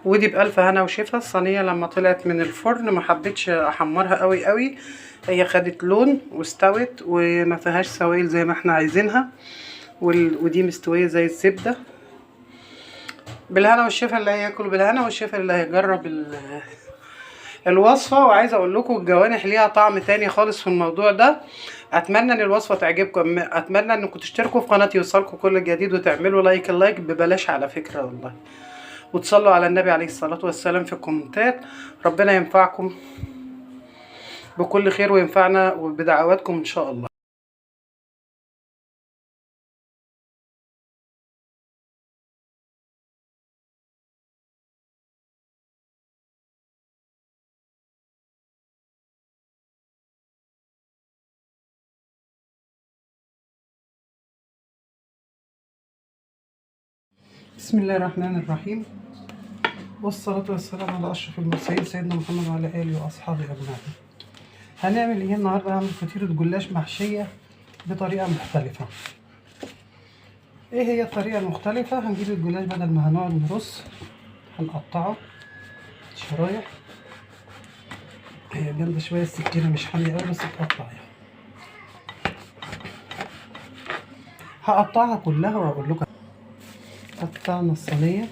ودي بألف هنا وشفا. الصينيه لما طلعت من الفرن ما حبيتش احمرها قوي قوي، هي خدت لون واستوت وما فيهاش سوائل زي ما احنا عايزينها، ودي مستويه زي الزبده. بالهنا والشفا اللي هياكل، بالهنا والشفا اللي هيجرب الوصفه. وعايزه اقول لكم الجوانح ليها طعم تاني خالص في الموضوع ده. اتمنى ان الوصفه تعجبكم، اتمنى انكم تشتركوا في قناتي يوصلكم كل جديد، وتعملوا لايك. اللايك ببلاش على فكره والله، وتصلوا على النبي عليه الصلاه والسلام في الكومنتات. ربنا ينفعكم بكل خير وينفعنا بدعواتكم ان شاء الله. بسم الله الرحمن الرحيم، والصلاة والسلام على أشرف المرسلين سيدنا محمد وعلى آله وأصحابه أجمعين. هنعمل إيه النهاردة؟ هعمل فطيرة جلاش محشية بطريقة مختلفة. إيه هي الطريقة المختلفة؟ هنجيب الجلاش بدل ما هنقعد نرص هنقطعه شرايح. هي جامدة شوية السكينة، مش حامية أوي بس تقطع يعني. هقطعها كلها وأقول لكم. قطعنا الصينية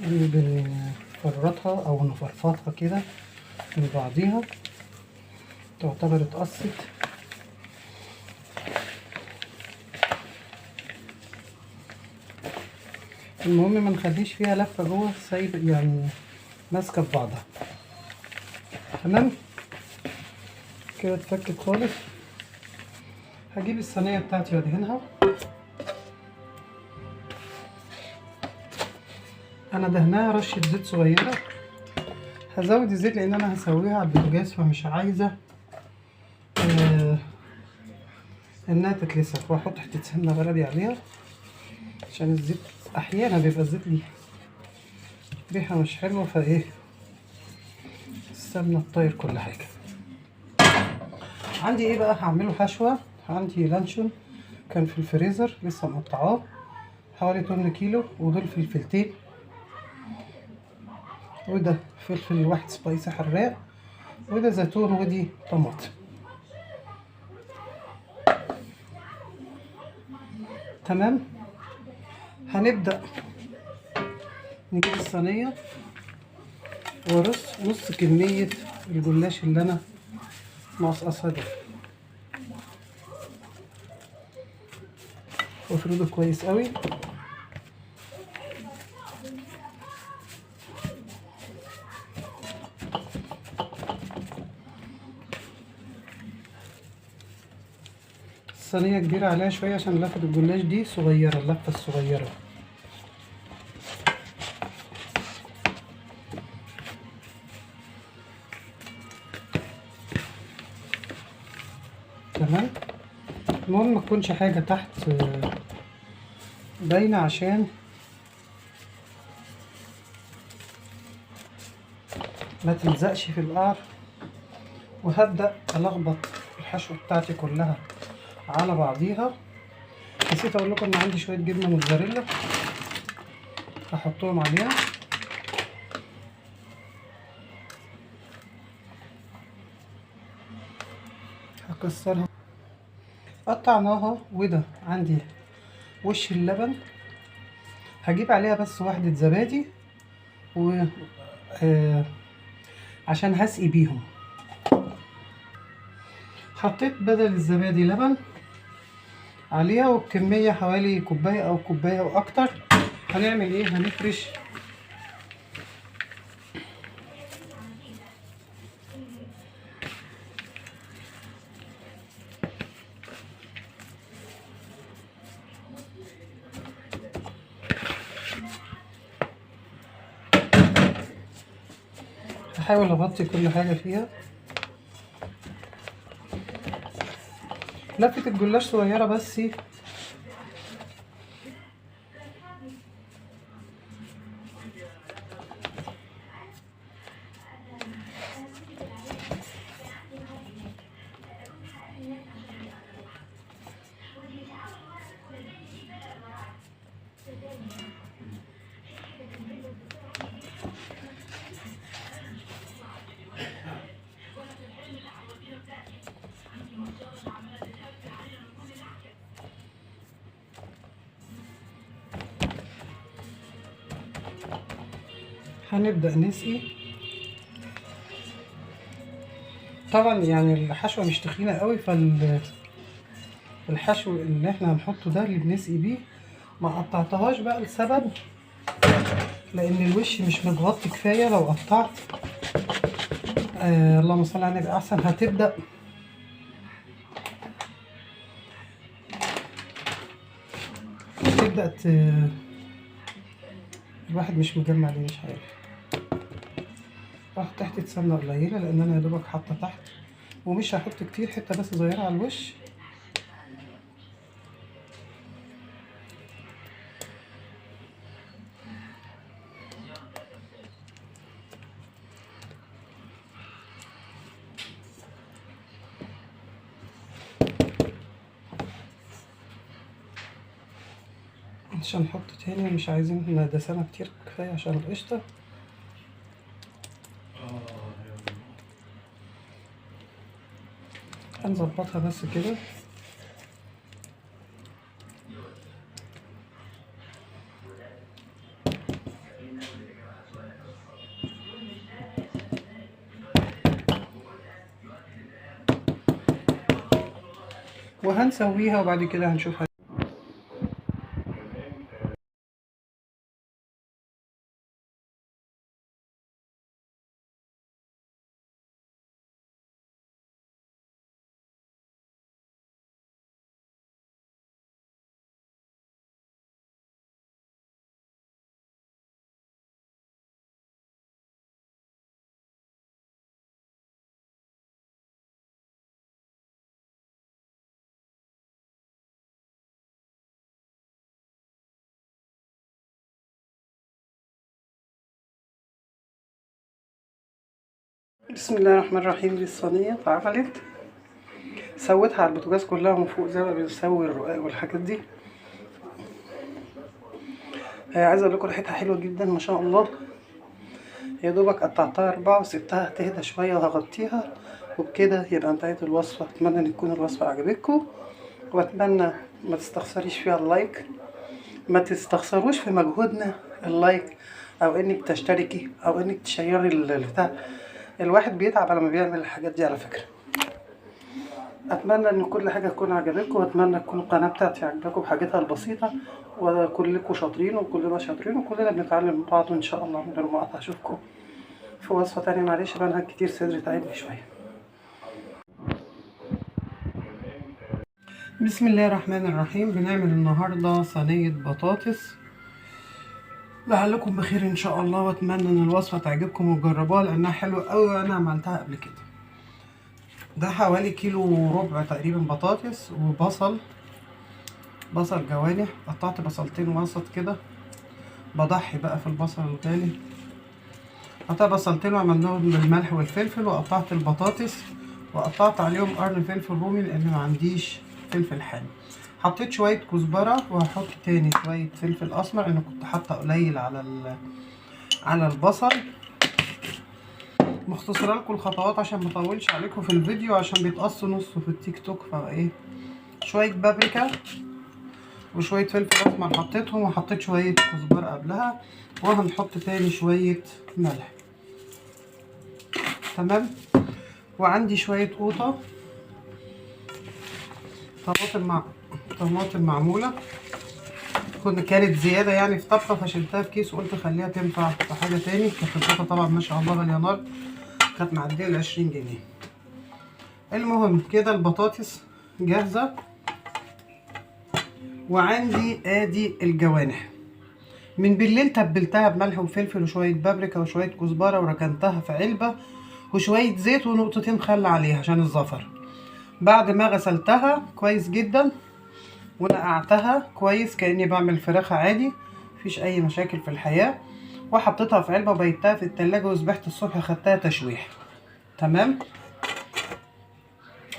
بنفرطها أو نفرفطها كده من بعضيها، تعتبر اتقصت. المهم ما نخليش فيها لفة جوه، سايب يعني ماسكة في بعضها. تمام كده اتفكت خالص. هجيب الصينية بتاعتي وادهنها. انا دهناها رشة زيت صغيرة. هزود الزيت لان انا هسويها على البوتاجاز، فمش عايزة انها تتلسع، واحط حتة سمنة بلدي عليها عشان الزيت احيانا بيبقى الزيت ليه ريحة مش حلوة، فايه السمنة تطير كل حاجة. عندي ايه بقى هعمله حشوة. عندي لانشون كان في الفريزر لسه مقطعاه حوالي 8 كيلو، ودول فلفلتين، وده فلفل واحد سبايسي حراق، وده زيتون، ودي طماطم. تمام. هنبدأ نجيب الصينية وارص نص كمية الجلاش اللي انا مقصقصها ده، وافرده كويس قوي. الصينية كبيرة عليها شوية عشان لفة الجلاش دي صغيرة، اللفة الصغيرة. تمام. المهم متكونش حاجة تحت باينة عشان ما تلزقش في القعر. وهبدأ ألخبط الحشوة بتاعتي كلها على بعضيها. نسيت أقول لكم إن عندي شوية جبنة موتزاريلا هحطهم عليها. هكسرها. قطعناها، وده عندي وش اللبن. هجيب عليها بس واحدة زبادي و عشان هسقي بيهم. حطيت بدل الزبادي لبن عليها، وبكمية حوالي كوباية أو كوباية أو أكتر. هنعمل إيه؟ هنفرش هحاول أغطي كل حاجة فيها. لفة الجلاش صغيرة بس هنبدأ نسقي. طبعا يعني الحشوة مش تخينة قوي، فالحشو اللي احنا هنحطه ده اللي بنسقي بيه ما قطعتهاش بقى لسبب، لان الوش مش متغطي كفاية. لو قطعت اللهم صل على النبي احسن هتبدأ الواحد مش مجمع ليه، مش عارف. راح حتة سمنة قليلة لان انا يا دوبك حاطة تحت، ومش هحط كتير، حتة بس صغيرة على الوش. مش هنحط تاني، مش عايزين دسامة كتير، كفاية عشان القشطة. هنظبطها بس كده. وهنسويها وبعد كده هنشوفها. بسم الله الرحمن الرحيم. دي الصينية اتعملت، سويتها على البوتاجاز كلها من فوق زي ما بنسوي الرقاق والحاجات دي. عايزه اقول لكم ريحتها حلوه جدا ما شاء الله. يا دوبك قطعتها 4 وسبتها تهدى شويه وهغطيها، وبكده يبقى انتهت الوصفه. اتمنى ان تكون الوصفه عجبتكم، واتمنى ما تستخسريش فيها اللايك، ما تستخسروش في مجهودنا اللايك، او انك تشتركي، او انك تشيري البتاع. الواحد بيتعب لما بيعمل الحاجات دي على فكره. اتمنى ان كل حاجه تكون عجبتكم، واتمنى تكون القناه بتاعتي عجباكم بحاجاتها البسيطه، وكلكم شاطرين وكلنا شاطرين وكلنا بنتعلم من بعض ان شاء الله من غير مقاطعه. اشوفكم في وصفه تانية. معلش بنهج كتير، صدري تعبني شويه. بسم الله الرحمن الرحيم. بنعمل النهارده صينيه بطاطس. لعلكم بخير ان شاء الله، واتمنى ان الوصفه تعجبكم وتجربوها لانها حلوه قوي وانا عملتها قبل كده. ده حوالي كيلو وربع تقريبا بطاطس، وبصل جوانح. قطعت بصلتين وسط كده، بضحي بقى في البصل الغالي. قطعت بصلتين وعملناهم بالملح والفلفل، وقطعت البطاطس وقطعت عليهم قرن فلفل رومي لان ما عنديش فلفل حامي. حطيت شويه كزبره، وهحط تاني شويه فلفل اسمر لان كنت حاطه قليل على البصل. مختصره لكم الخطوات عشان ما اطولش عليكم في الفيديو، عشان بيتقصوا نصه في التيك توك. فايه، شويه بابريكا وشويه فلفل اسمر حطيتهم، وحطيت شويه كزبره قبلها، وهنحط تاني شويه ملح. تمام. وعندي شويه قوطه طماطم معموله، كانت زياده يعني في طبخه، فشلتها في كيس وقلت خليها تنفع في حاجه تاني. كانت القوطه طبعا ما شاء الله غاليه نار، كانت معديه ال 20 جنيه. المهم كده البطاطس جاهزه، وعندي ادي الجوانح. من بالليل تبلتها بملح وفلفل وشويه بابريكا وشويه كزبره، وركنتها في علبه وشويه زيت ونقطتين خل عليها عشان الزفر. بعد ما غسلتها كويس جدا ونقعتها كويس كاني بعمل فراخ عادي، مفيش اي مشاكل في الحياه، وحطيتها في علبه وبيتها في التلاجة، وصبحت الصبح خدتها تشويح. تمام.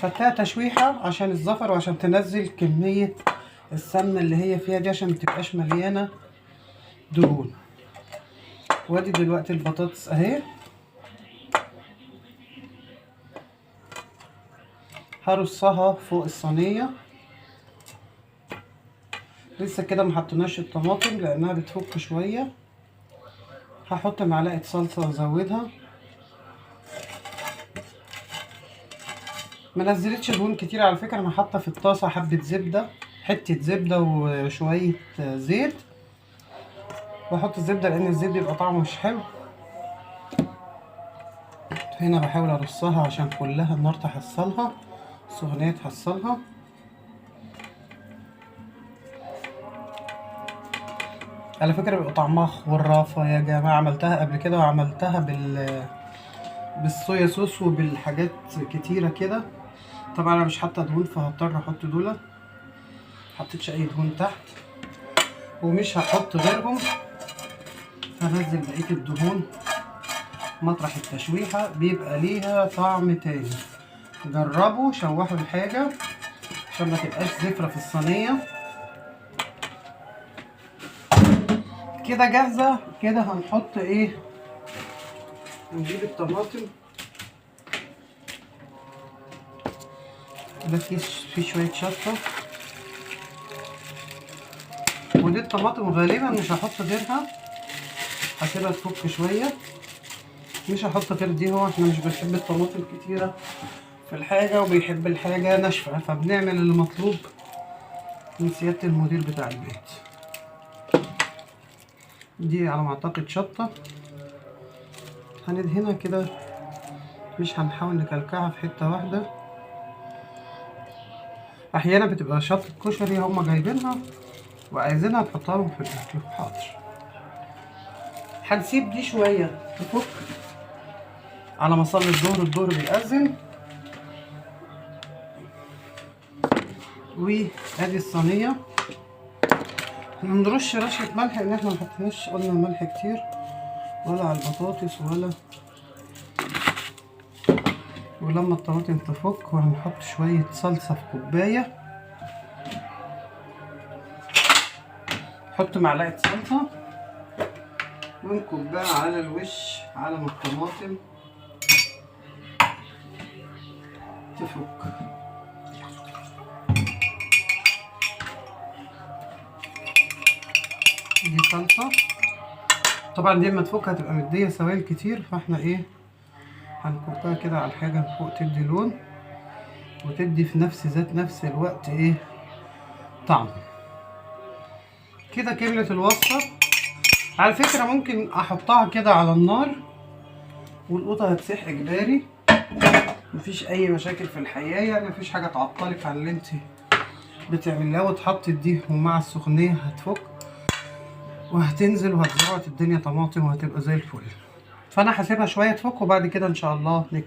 خدتها تشويحه عشان الزفر وعشان تنزل كميه السمنه اللي هي فيها دي، عشان متبقاش مليانه دهون. وادي دلوقتي البطاطس اهي، هرصها فوق الصينيه. لسه كده ما حطيناش الطماطم لانها بتفك شويه. هحط معلقه صلصه وازودها. ما نزلتش دهون كتير على فكره، انا حاطه في الطاسه حبه زبده، حته زبده وشويه زيت. بحط الزبده لان الزيت بيبقى طعمه مش حلو. هنا بحاول ارصها عشان كلها النار تحصلها، السخونيه تحصلها. على فكره بيبقى طعمها خرافه يا جماعه. عملتها قبل كده وعملتها بالصويا صوص وبالحاجات كتيره كده. طبعا انا مش حاطه دهون فهضطر احط دول، محطتش اي دهون تحت ومش هحط غيرهم. هنزل بقيه الدهون مطرح التشويحه، بيبقى ليها طعم تاني. جربوا شوحوا الحاجه عشان ما تبقاش زفره في الصينيه. كده جاهزه. كده هنحط ايه، نجيب الطماطم. ده فيه شويه شطه، ودي الطماطم غالبا مش هحط غيرها، هسيبها تفك شويه. مش هحط غير دي، هو احنا مش بنحب الطماطم كتيره في الحاجه وبيحب الحاجه ناشفه، فبنعمل اللي مطلوب من سياده المدير بتاع البيت. دي على ما اعتقد شطه، هندهنها كده، مش هنحاول نكلكعها في حته واحده. احيانا بتبقى شطه كشري هما جايبينها وعايزينها نحطها لهم في الاكل. حاضر. هنسيب دي شويه تفك على ما اصلي الظهر. الظهر بيأذن. وادي الصينيه. هنرش رشه ملح لان احنا محطناش قلنا الملح كتير ولا على البطاطس ولما الطماطم تفك. وهنحط شويه صلصه في كوبايه، نحط معلقه صلصه ونكبها على الوش على ما الطماطم تفك. دي صلصه طبعا، دي لما تفك هتبقى مديه سوائل كتير، فاحنا ايه هنكبها كده على الحاجه من فوق تدي لون وتدي في نفس الوقت ايه طعم. كده كملت الوصفه. على فكره ممكن احطها كده على النار والقوطه هتسيح اجباري، مفيش اي مشاكل في الحياه، يعني مفيش حاجه تعطلك عن اللي انت بتعمليها. واتحطت دي ومع السخونيه هتفك وهتنزل وهتزرعت الدنيا طماطم وهتبقى زي الفل. فانا هسيبها شويه تفك وبعد كده ان شاء الله نكمل.